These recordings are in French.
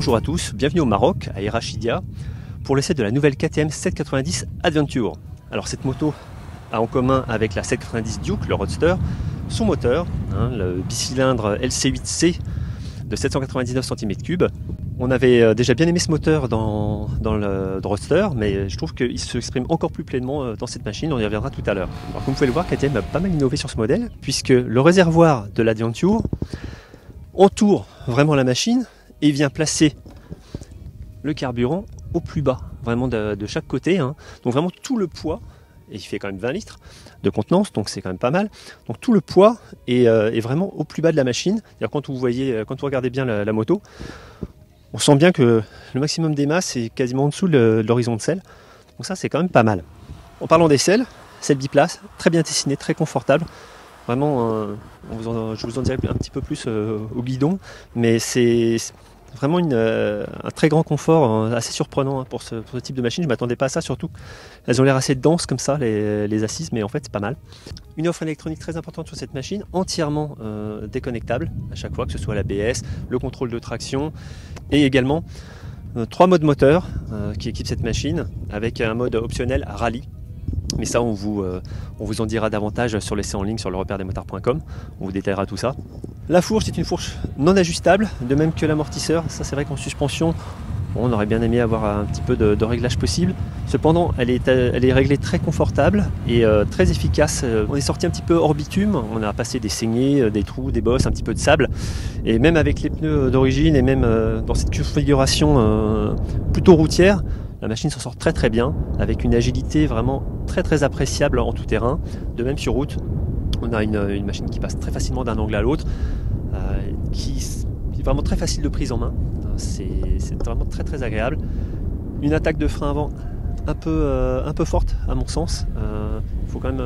Bonjour à tous, bienvenue au Maroc, à Erachidia, pour l'essai de la nouvelle KTM 790 Adventure. Alors cette moto a en commun avec la 790 Duke, le Roadster, son moteur, le bicylindre LC8C de 799 cm3. On avait déjà bien aimé ce moteur dans le Roadster, mais je trouve qu'il s'exprime encore plus pleinement dans cette machine, on y reviendra tout à l'heure. Alors comme vous pouvez le voir, KTM a pas mal innové sur ce modèle, puisque le réservoir de l'Adventure entoure vraiment la machine et vient placer le carburant au plus bas, vraiment de chaque côté. Donc vraiment tout le poids, et il fait quand même 20 litres de contenance, donc c'est quand même pas mal. Donc tout le poids est vraiment au plus bas de la machine. Quand vous regardez bien la moto, on sent bien que le maximum des masses est quasiment en dessous de l'horizon de selle. Donc ça c'est quand même pas mal. En parlant des selles biplace, très bien dessinées, très confortable. Vraiment, je vous en dirai un petit peu plus au guidon, mais c'est vraiment un très grand confort, assez surprenant pour ce type de machine. Je ne m'attendais pas à ça, surtout elles ont l'air assez denses comme ça, les assises, mais en fait c'est pas mal. Une offre électronique très importante sur cette machine, entièrement déconnectable à chaque fois, que ce soit l'ABS, le contrôle de traction, et également 3 modes moteur qui équipent cette machine, avec un mode optionnel rallye. Mais ça, on vous en dira davantage sur l'essai en ligne sur lerepaire-des-motards.com. On vous détaillera tout ça. La fourche, c'est une fourche non ajustable, de même que l'amortisseur. Ça, c'est vrai qu'en suspension, on aurait bien aimé avoir un petit peu de réglage possible. Cependant, elle est réglée très confortable et très efficace. On est sorti un petit peu hors bitume. On a passé des saignées, des trous, des bosses, un petit peu de sable. Et même avec les pneus d'origine et même dans cette configuration plutôt routière, la machine s'en sort très très bien, avec une agilité vraiment très appréciable en tout terrain. De même sur route, on a une machine qui passe très facilement d'un angle à l'autre, qui est vraiment très facile de prise en main. C'est vraiment très agréable. Une attaque de frein avant un peu forte à mon sens. Il faut quand même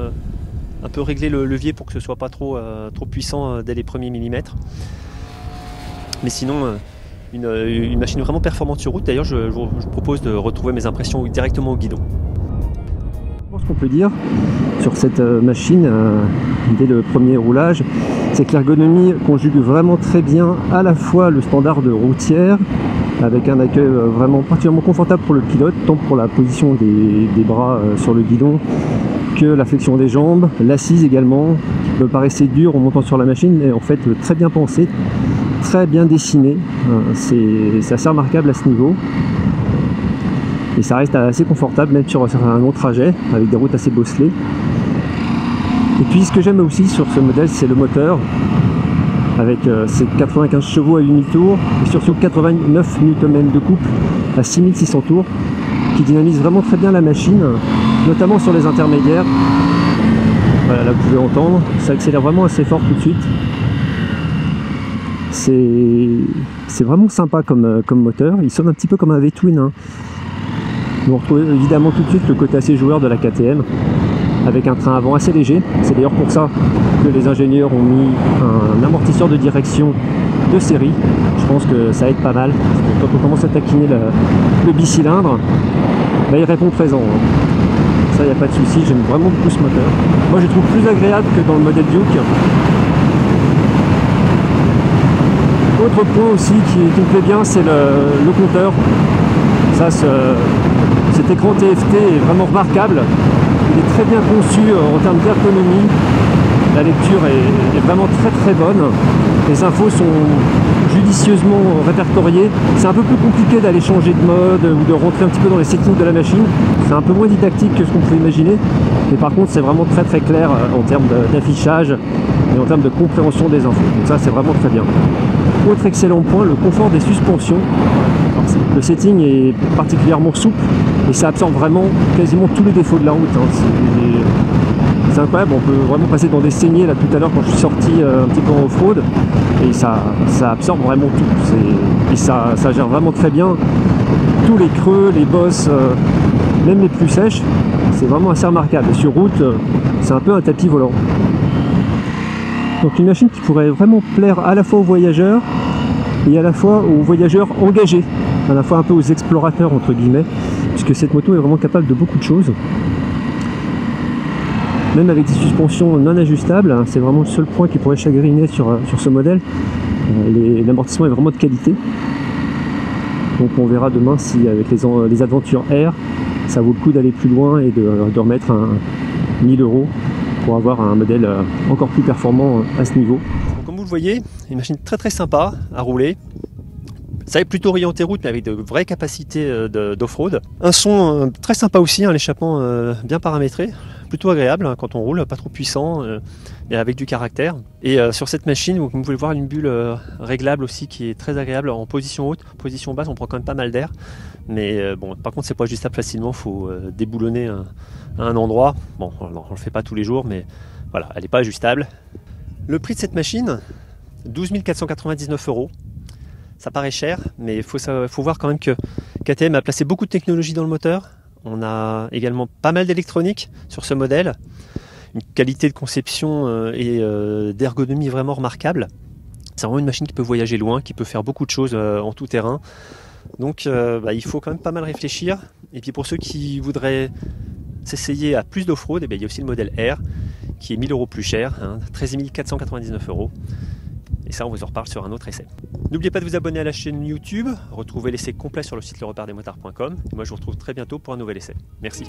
un peu régler le levier pour que ce soit pas trop puissant dès les premiers millimètres. Mais sinon, une machine vraiment performante sur route. D'ailleurs, je vous propose de retrouver mes impressions directement au guidon. Ce qu'on peut dire sur cette machine dès le premier roulage, c'est que l'ergonomie conjugue vraiment très bien à la fois le standard de routière, avec un accueil vraiment particulièrement confortable pour le pilote, tant pour la position des bras sur le guidon que la flexion des jambes, l'assise également, qui me paraissait dure en montant sur la machine, est en fait très bien pensée, très bien dessiné. C'est assez remarquable à ce niveau. Et ça reste assez confortable même sur un long trajet avec des routes assez bosselées. Et puis ce que j'aime aussi sur ce modèle, c'est le moteur avec ses 95 chevaux à 8000 tours et surtout 89 Nm de couple à 6600 tours qui dynamise vraiment très bien la machine, notamment sur les intermédiaires. Voilà, là vous pouvez entendre, ça accélère vraiment assez fort tout de suite. C'est vraiment sympa comme moteur, il sonne un petit peu comme un V-Twin. On retrouve évidemment tout de suite le côté assez joueur de la KTM avec un train avant assez léger. C'est d'ailleurs pour ça que les ingénieurs ont mis un amortisseur de direction de série. Je pense que ça aide pas mal. Quand on commence à taquiner le bicylindre, il répond présent. Ça, il n'y a pas de souci. J'aime vraiment beaucoup ce moteur. Moi, je le trouve plus agréable que dans le modèle Duke. Autre point aussi qui me plaît bien, c'est le compteur. Ça, cet écran TFT est vraiment remarquable. Il est très bien conçu en termes d'ergonomie. La lecture est vraiment très bonne. Les infos sont judicieusement répertoriées. C'est un peu plus compliqué d'aller changer de mode ou de rentrer un petit peu dans les settings de la machine. C'est un peu moins didactique que ce qu'on peut imaginer. Mais par contre, c'est vraiment très clair en termes d'affichage et en termes de compréhension des infos. Donc ça, c'est vraiment très bien. Autre excellent point, le confort des suspensions. Alors, le setting est particulièrement souple et ça absorbe vraiment quasiment tous les défauts de la route. C'est incroyable, on peut vraiment passer dans des saignées là tout à l'heure quand je suis sorti un petit peu en off-road et ça absorbe vraiment tout. Et ça gère vraiment très bien tous les creux, les bosses, même les plus sèches. C'est vraiment assez remarquable. Et sur route, c'est un peu un tapis volant. Donc une machine qui pourrait vraiment plaire à la fois aux voyageurs et à la fois aux voyageurs engagés, à la fois un peu aux explorateurs entre guillemets, puisque cette moto est vraiment capable de beaucoup de choses. Même avec des suspensions non ajustables, c'est vraiment le seul point qui pourrait chagriner sur ce modèle. L'amortissement est vraiment de qualité. Donc on verra demain si avec les Adventure R, ça vaut le coup d'aller plus loin et de remettre 1000 € pour avoir un modèle encore plus performant à ce niveau. Donc, comme vous le voyez, une machine très très sympa à rouler. Ça est plutôt orienté route, mais avec de vraies capacités d'off-road. Un son très sympa aussi, l'échappement bien paramétré, plutôt agréable quand on roule, pas trop puissant, et avec du caractère. Et sur cette machine, vous pouvez voir une bulle réglable aussi qui est très agréable en position haute. Position basse, on prend quand même pas mal d'air. Mais bon, par contre, c'est pas ajustable facilement, il faut déboulonner à un endroit. Bon, on ne le fait pas tous les jours, mais voilà, elle n'est pas ajustable. Le prix de cette machine, 12 499 €. Ça paraît cher, mais il faut voir quand même que KTM a placé beaucoup de technologie dans le moteur. On a également pas mal d'électronique sur ce modèle. Une qualité de conception et d'ergonomie vraiment remarquable. C'est vraiment une machine qui peut voyager loin, qui peut faire beaucoup de choses en tout terrain. Donc il faut quand même pas mal réfléchir. Et puis pour ceux qui voudraient s'essayer à plus d'off-road, il y a aussi le modèle R qui est 1000 € plus cher, 13 499 €. Et ça, on vous en reparle sur un autre essai. N'oubliez pas de vous abonner à la chaîne YouTube, retrouvez l'essai complet sur le site lerepartdesmotards.com. Et moi, je vous retrouve très bientôt pour un nouvel essai. Merci.